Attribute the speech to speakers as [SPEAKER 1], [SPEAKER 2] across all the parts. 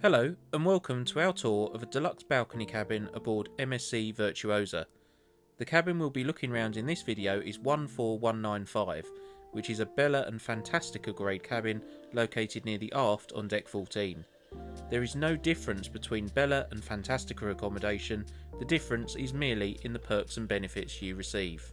[SPEAKER 1] Hello and welcome to our tour of a deluxe balcony cabin aboard MSC Virtuosa. The cabin we'll be looking around in this video is 14195, which is a Bella and Fantastica grade cabin located near the aft on deck 14. There is no difference between Bella and Fantastica accommodation, the difference is merely in the perks and benefits you receive.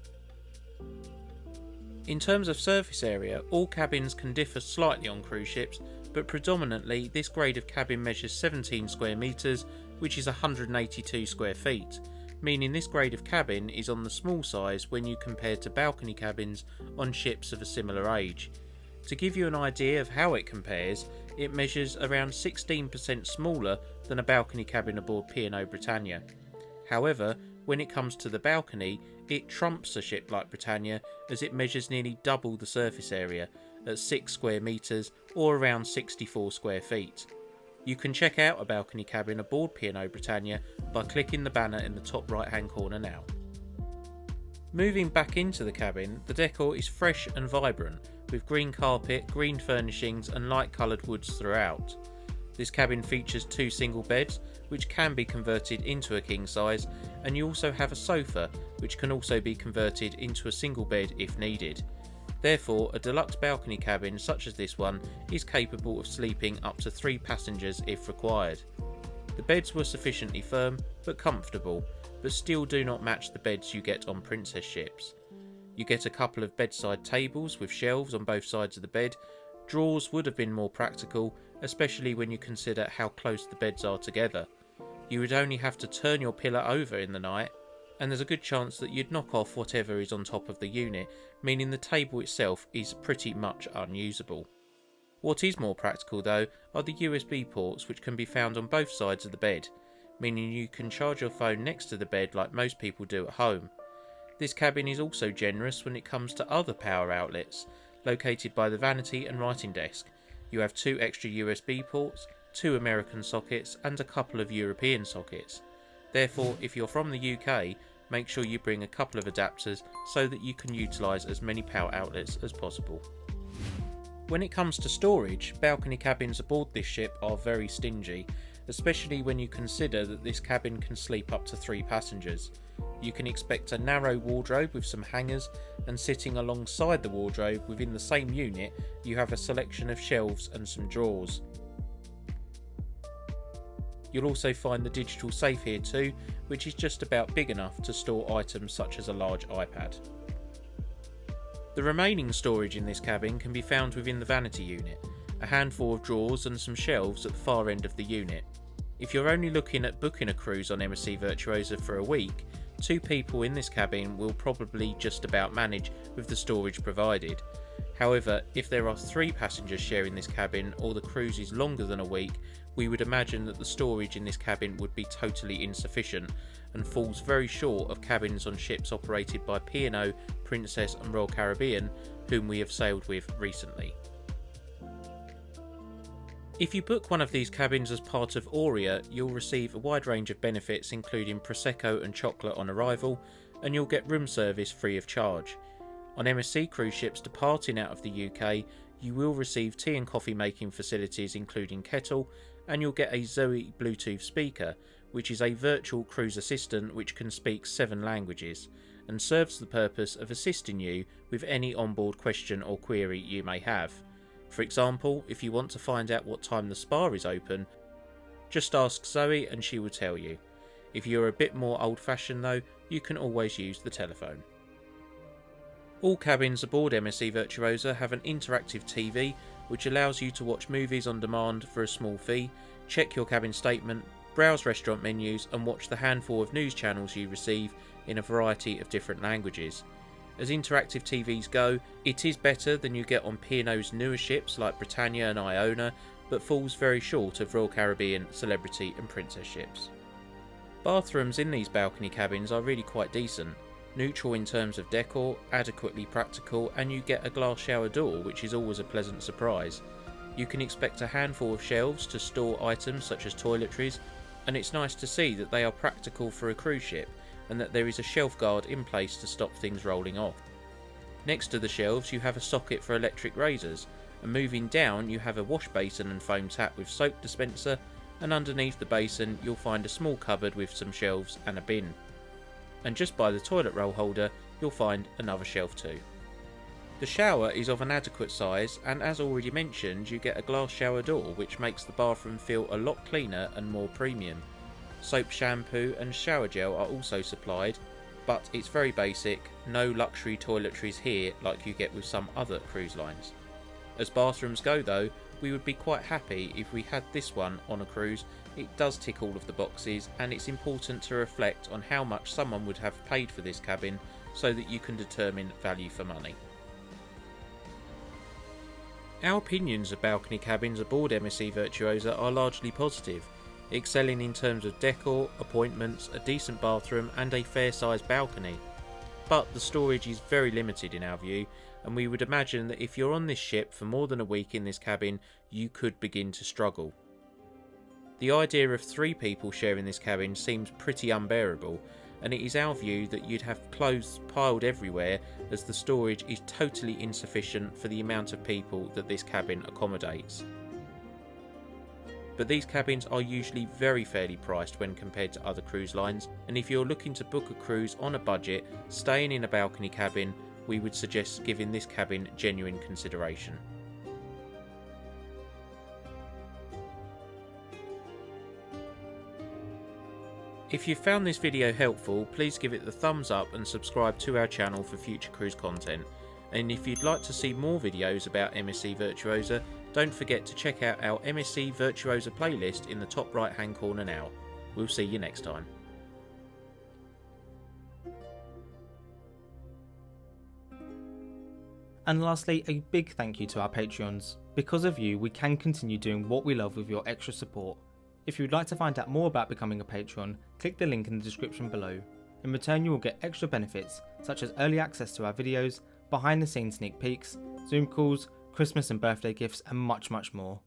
[SPEAKER 1] In terms of surface area, all cabins can differ slightly on cruise ships, but predominantly this grade of cabin measures 17 square metres, which is 182 square feet, meaning this grade of cabin is on the small size when you compare to balcony cabins on ships of a similar age. To give you an idea of how it compares, it measures around 16% smaller than a balcony cabin aboard P&O Britannia. However, when it comes to the balcony, it trumps a ship like Britannia as it measures nearly double the surface area at 6 square metres or around 64 square feet. You can check out a balcony cabin aboard P&O Britannia by clicking the banner in the top right hand corner now. Moving back into the cabin, the decor is fresh and vibrant with green carpet, green furnishings and light coloured woods throughout. This cabin features 2 single beds which can be converted into a king size, and you also have a sofa which can also be converted into a single bed if needed. Therefore, a deluxe balcony cabin such as this one is capable of sleeping up to 3 passengers if required. The beds were sufficiently firm but comfortable, but still do not match the beds you get on princess ships. You get a couple of bedside tables with shelves on both sides of the bed. Drawers would have been more practical, especially when you consider how close the beds are together. You would only have to turn your pillow over in the night, and there's a good chance that you'd knock off whatever is on top of the unit, meaning the table itself is pretty much unusable. What is more practical though are the USB ports, which can be found on both sides of the bed, meaning you can charge your phone next to the bed like most people do at home. This cabin is also generous when it comes to other power outlets, located by the vanity and writing desk. You have 2 extra USB ports, 2 American sockets and a couple of European sockets. Therefore, if you're from the UK, make sure you bring a couple of adapters so that you can utilise as many power outlets as possible. When it comes to storage, balcony cabins aboard this ship are very stingy, especially when you consider that this cabin can sleep up to 3 passengers. You can expect a narrow wardrobe with some hangers, and sitting alongside the wardrobe within the same unit you have a selection of shelves and some drawers. You'll also find the digital safe here too, which is just about big enough to store items such as a large iPad. The remaining storage in this cabin can be found within the vanity unit, a handful of drawers and some shelves at the far end of the unit. If you're only looking at booking a cruise on MSC Virtuosa for a week, 2 people in this cabin will probably just about manage with the storage provided. However, if there are 3 passengers sharing this cabin or the cruise is longer than a week, we would imagine that the storage in this cabin would be totally insufficient and falls very short of cabins on ships operated by P&O, Princess and Royal Caribbean, whom we have sailed with recently. If you book one of these cabins as part of Aurea, you'll receive a wide range of benefits including Prosecco and chocolate on arrival, and you'll get room service free of charge. On MSC cruise ships departing out of the UK, you will receive tea and coffee making facilities including kettle, and you'll get a Zoe Bluetooth speaker, which is a virtual cruise assistant which can speak 7 languages, and serves the purpose of assisting you with any onboard question or query you may have. For example, if you want to find out what time the spa is open, just ask Zoe and she will tell you. If you're a bit more old fashioned though, you can always use the telephone. All cabins aboard MSC Virtuosa have an interactive TV which allows you to watch movies on demand for a small fee, check your cabin statement, browse restaurant menus and watch the handful of news channels you receive in a variety of different languages. As interactive TVs go, it is better than you get on P&O's newer ships like Britannia and Iona, but falls very short of Royal Caribbean, Celebrity and Princess ships. Bathrooms in these balcony cabins are really quite decent, neutral in terms of decor, adequately practical, and you get a glass shower door, which is always a pleasant surprise. You can expect a handful of shelves to store items such as toiletries, and it's nice to see that they are practical for a cruise ship and that there is a shelf guard in place to stop things rolling off. Next to the shelves you have a socket for electric razors, and moving down you have a wash basin and foam tap with soap dispenser, and underneath the basin you'll find a small cupboard with some shelves and a bin. And just by the toilet roll holder you'll find another shelf too. The shower is of an adequate size, and as already mentioned, you get a glass shower door which makes the bathroom feel a lot cleaner and more premium. Soap, shampoo and shower gel are also supplied, but it's very basic, no luxury toiletries here like you get with some other cruise lines. As bathrooms go though, we would be quite happy if we had this one on a cruise. It does tick all of the boxes, and it's important to reflect on how much someone would have paid for this cabin so that you can determine value for money. Our opinions of balcony cabins aboard MSC Virtuosa are largely positive, excelling in terms of decor, appointments, a decent bathroom and a fair sized balcony. But the storage is very limited in our view, and we would imagine that if you're on this ship for more than a week in this cabin, you could begin to struggle. The idea of 3 people sharing this cabin seems pretty unbearable, and it is our view that you'd have clothes piled everywhere, as the storage is totally insufficient for the amount of people that this cabin accommodates. But these cabins are usually very fairly priced when compared to other cruise lines, and if you're looking to book a cruise on a budget, staying in a balcony cabin, we would suggest giving this cabin genuine consideration. If you found this video helpful, please give it the thumbs up and subscribe to our channel for future cruise content. And if you'd like to see more videos about MSC Virtuosa, don't forget to check out our MSC Virtuosa playlist in the top right hand corner now. We'll see you next time.
[SPEAKER 2] And lastly, a big thank you to our Patreons. Because of you, we can continue doing what we love with your extra support. If you'd like to find out more about becoming a patron, click the link in the description below. In return you will get extra benefits such as early access to our videos, behind the scenes sneak peeks, Zoom calls, Christmas and birthday gifts and much more.